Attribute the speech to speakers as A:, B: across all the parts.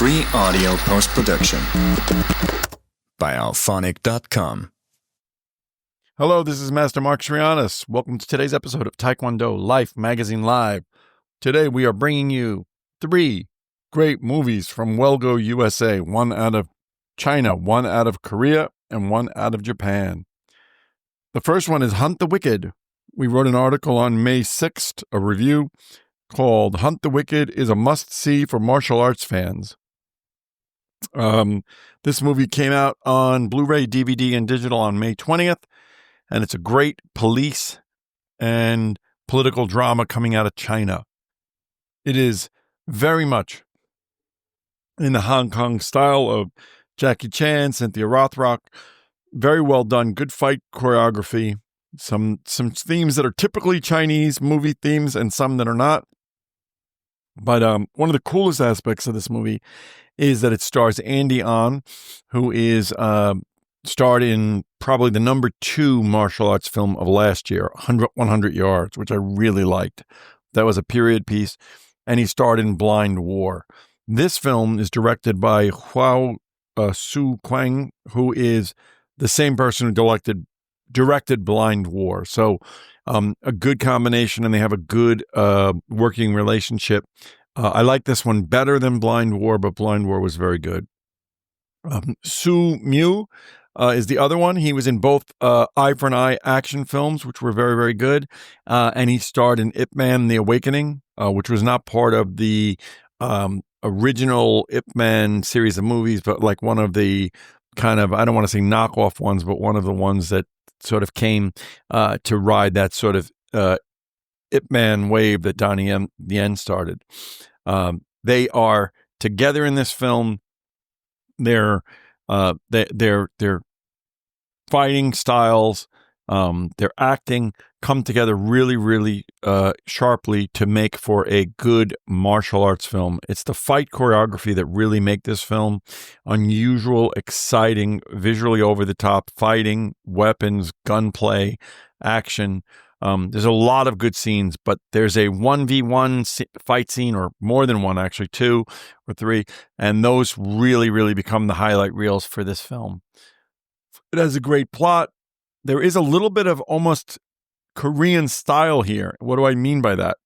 A: Free audio post-production by alphonic.com.
B: Hello, this is Master Marc Zirogiannis. Welcome to today's episode of Taekwondo Life Magazine Live. Today we are bringing you 3 great movies from Welgo, USA, 1 out of China, 1 out of Korea, and 1 out of Japan. The first one is Hunt the Wicked. We wrote an article on May 6th, a review called Hunt the Wicked is a must-see for martial arts fans. This movie came out on Blu-ray, DVD, and digital on May 20th, and it's a great police and political drama coming out of China. It is very much in the Hong Kong style of Jackie Chan, Cynthia Rothrock. Very well done, good fight choreography, some themes that are typically Chinese movie themes and some that are not. But one of the coolest aspects of this movie is that it stars Andy On, who is starred in probably the number 2 martial arts film of last year, 100 Yards, which I really liked. That was a period piece, and he starred in Blind War. This film is directed by Hua Su Kwang, who is the same person who directed Blind War. So a good combination, and they have a good working relationship. I like this one better than Blind War, but Blind War was very good. Sung-cheol is the other one. He was in both Eye for an Eye action films, which were very, very good. And he starred in Ip Man, The Awakening, which was not part of the original Ip Man series of movies, but like one of the kind of, I don't want to say knockoff ones, but one of the ones that sort of came to ride that sort of Ip Man wave that Donnie Yen started. They are together in this film. Their fighting styles, their acting come together really, really sharply to make for a good martial arts film. It's the fight choreography that really make this film unusual, exciting, visually over the top fighting, weapons, gunplay, action. There's a lot of good scenes, but there's a 1v1 fight scene, or more than one, actually 2 or 3, and those really, really become the highlight reels for this film. It has a great plot. There is a little bit of almost Korean style here. What do I mean by that?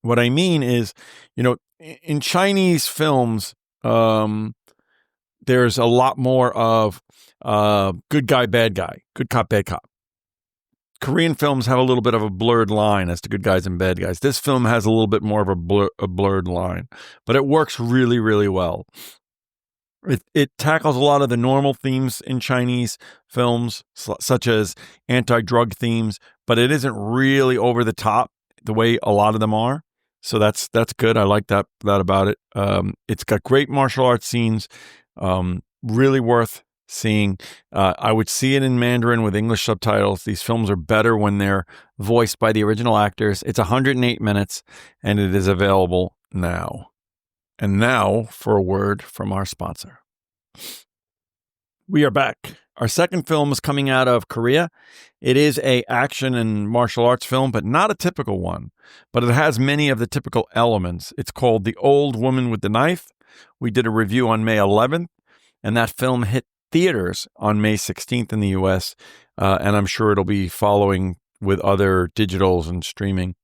B: What I mean is, in Chinese films, there's a lot more of good guy, bad guy, good cop, bad cop. Korean films have a little bit of a blurred line as to good guys and bad guys. This film has a little bit more of a blurred line, but it works really, really well. It tackles a lot of the normal themes in Chinese films, such as anti-drug themes, but it isn't really over the top the way a lot of them are. So that's good. I like that about it. It's got great martial arts scenes, really worth seeing. I would see it in Mandarin with English subtitles. These films are better when they're voiced by the original actors. It's 108 minutes, and it is available now. And now for a word from our sponsor. We are back. Our second film is coming out of Korea. It is a action and martial arts film, but not a typical one. But it has many of the typical elements. It's called The Old Woman with the Knife. We did a review on May 11th, and that film hit theaters on May 16th in the U.S., and I'm sure it'll be following with other digitals and streaming.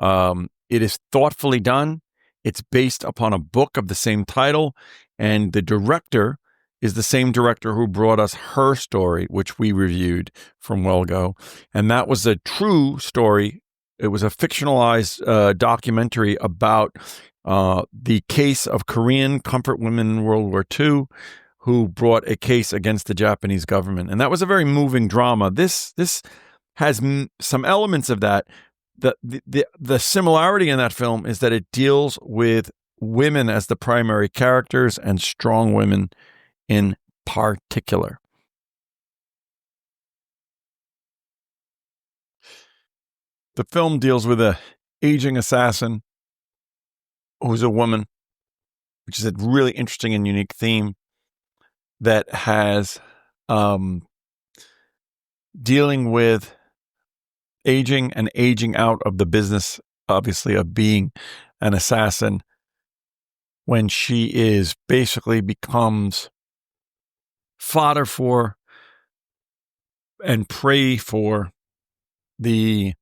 B: It is thoughtfully done. It's based upon a book of the same title, and the director is the same director who brought us Her Story, which we reviewed from Welgo, and that was a true story. It was a fictionalized documentary about the case of Korean comfort women in World War II who brought a case against the Japanese government. And that was a very moving drama. This has some elements of that. The similarity in that film is that it deals with women as the primary characters and strong women in particular. The film deals with an aging assassin who's a woman, which is a really interesting and unique theme that has dealing with aging and aging out of the business, obviously, of being an assassin when she is basically becomes fodder for and prey for the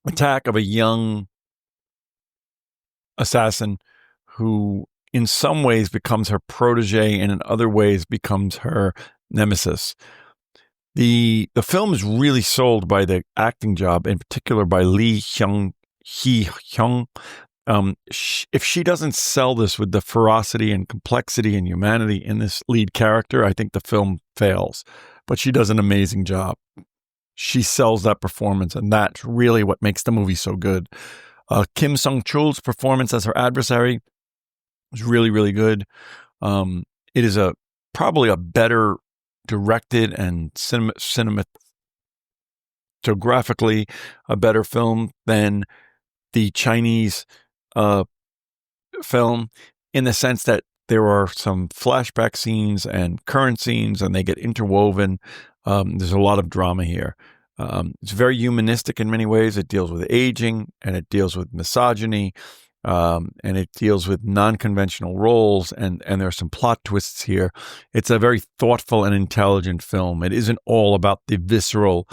B: attack of a young assassin who in some ways becomes her protege and in other ways becomes her nemesis. The film is really sold by the acting job, in particular by Lee Hee-hyung. If she doesn't sell this with the ferocity and complexity and humanity in this lead character, I think the film fails. But she does an amazing job. She sells that performance, and that's really what makes the movie so good. Kim Sung-cheol's performance as her adversary is really, really good. It is probably a better directed and cinematographically a better film than the Chinese film, in the sense that there are some flashback scenes and current scenes, and they get interwoven. There's a lot of drama here. It's very humanistic in many ways. It deals with aging, and it deals with misogyny, and it deals with non-conventional roles, and there are some plot twists here. It's a very thoughtful and intelligent film. It isn't all about the visceral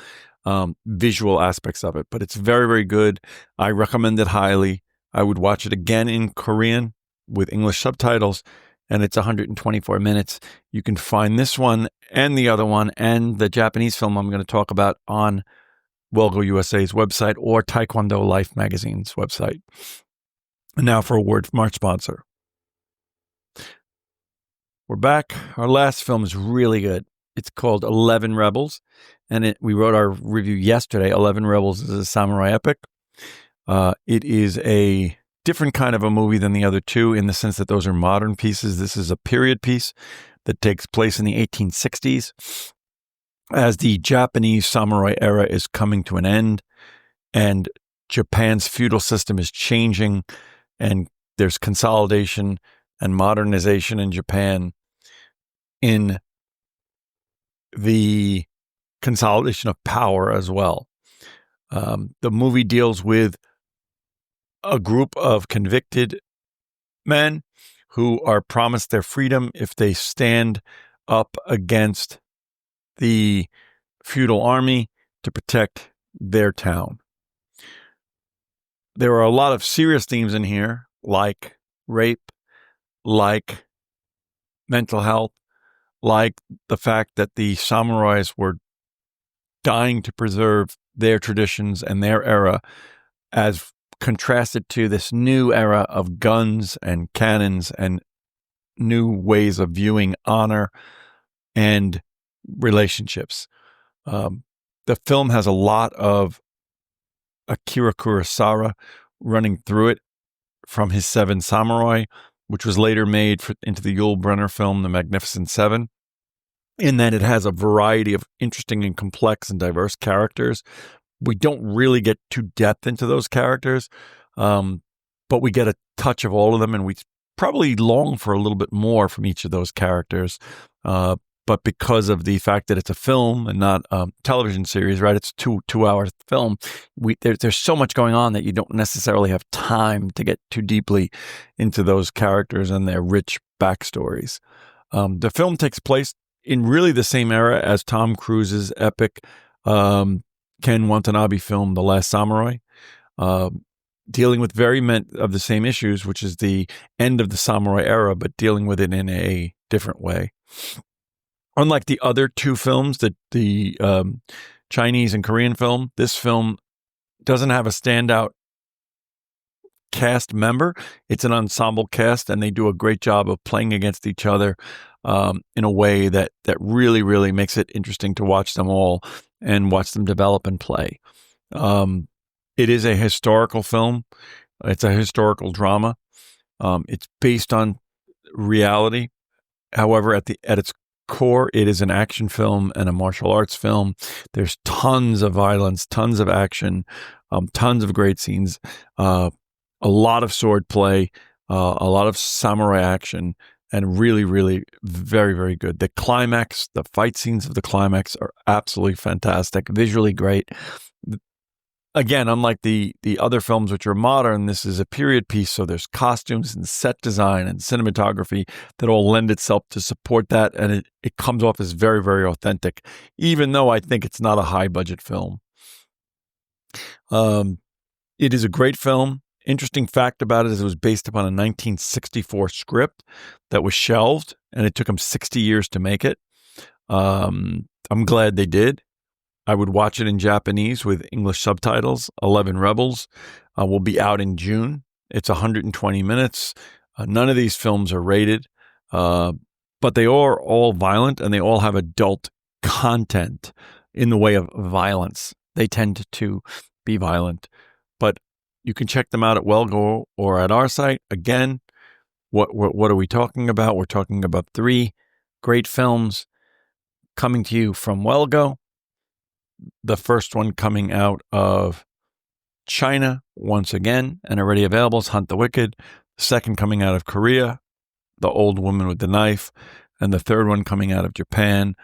B: visual aspects of it, but it's very, very good. I recommend it highly. I would watch it again in Korean with English subtitles, and it's 124 minutes. You can find this one and the other one and the Japanese film I'm going to talk about on Welgo USA's website or Taekwondo Life magazine's website. And now for a word from our sponsor. We're back. Our last film is really good. It's called 11 Rebels, and we wrote our review yesterday. 11 Rebels is a samurai epic. It is a different kind of a movie than the other two in the sense that those are modern pieces. This is a period piece that takes place in the 1860s as the Japanese samurai era is coming to an end and Japan's feudal system is changing, and there's consolidation and modernization in Japan in the consolidation of power as well. The movie deals with a group of convicted men who are promised their freedom if they stand up against the feudal army to protect their town. There are a lot of serious themes in here, like rape, like mental health, like the fact that the samurais were dying to preserve their traditions and their era as contrasted to this new era of guns and cannons and new ways of viewing honor and relationships. The film has a lot of Akira Kurosawa running through it from his Seven Samurai, which was later made into the Yul Brynner film, The Magnificent Seven, in that it has a variety of interesting and complex and diverse characters. We don't really get too depth into those characters, but we get a touch of all of them, and we probably long for a little bit more from each of those characters. But because of the fact that it's a film and not a television series, right? It's two-hour film. There's so much going on that you don't necessarily have time to get too deeply into those characters and their rich backstories. The film takes place in really the same era as Tom Cruise's epic Ken Watanabe film, The Last Samurai, dealing with very many of the same issues, which is the end of the samurai era, but dealing with it in a different way. Unlike the other two films, the Chinese and Korean film, this film doesn't have a standout cast member. It's an ensemble cast, and they do a great job of playing against each other in a way that really, really makes it interesting to watch them all and watch them develop and play. It is a historical film. It's a historical drama. It's based on reality. However, at its core, it is an action film and a martial arts film. There's tons of violence, tons of action, tons of great scenes, a lot of sword play, a lot of samurai action, and really, really very, very good. The climax, the fight scenes of the climax are absolutely fantastic, visually great. again, unlike the other films which are modern, this is a period piece, so there's costumes and set design and cinematography that all lend itself to support that, and it comes off as very, very authentic, even though I think it's not a high-budget film. It is a great film. Interesting fact about it is it was based upon a 1964 script that was shelved, and it took them 60 years to make it. I'm glad they did. I would watch it in Japanese with English subtitles. 11 Rebels will be out in June. It's 120 minutes. None of these films are rated, but they are all violent, and they all have adult content in the way of violence. They tend to be violent, but you can check them out at Wellgo or at our site. Again, what are we talking about? We're talking about 3 great films coming to you from Wellgo. The first one coming out of China, once again, and already available, is Hunt the Wicked. The second coming out of Korea, The Old Woman with the Knife. And the third one coming out of Japan,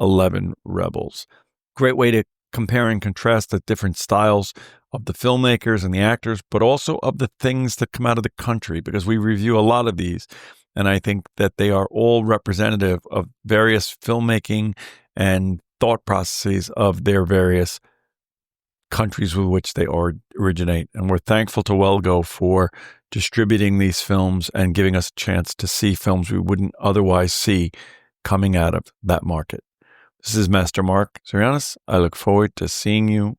B: 11 Rebels. Great way to compare and contrast the different styles of the filmmakers and the actors, but also of the things that come out of the country, because we review a lot of these. And I think that they are all representative of various filmmaking and thought processes of their various countries with which they originate. And we're thankful to Wellgo for distributing these films and giving us a chance to see films we wouldn't otherwise see coming out of that market. This is Master Marc Zirogiannis. I look forward to seeing you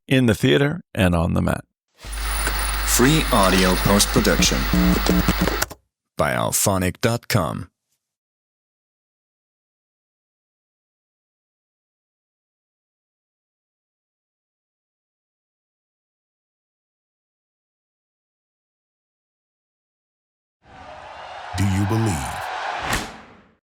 B: in the theater and on the mat.
A: Free audio post-production by alphonic.com.
C: Do you believe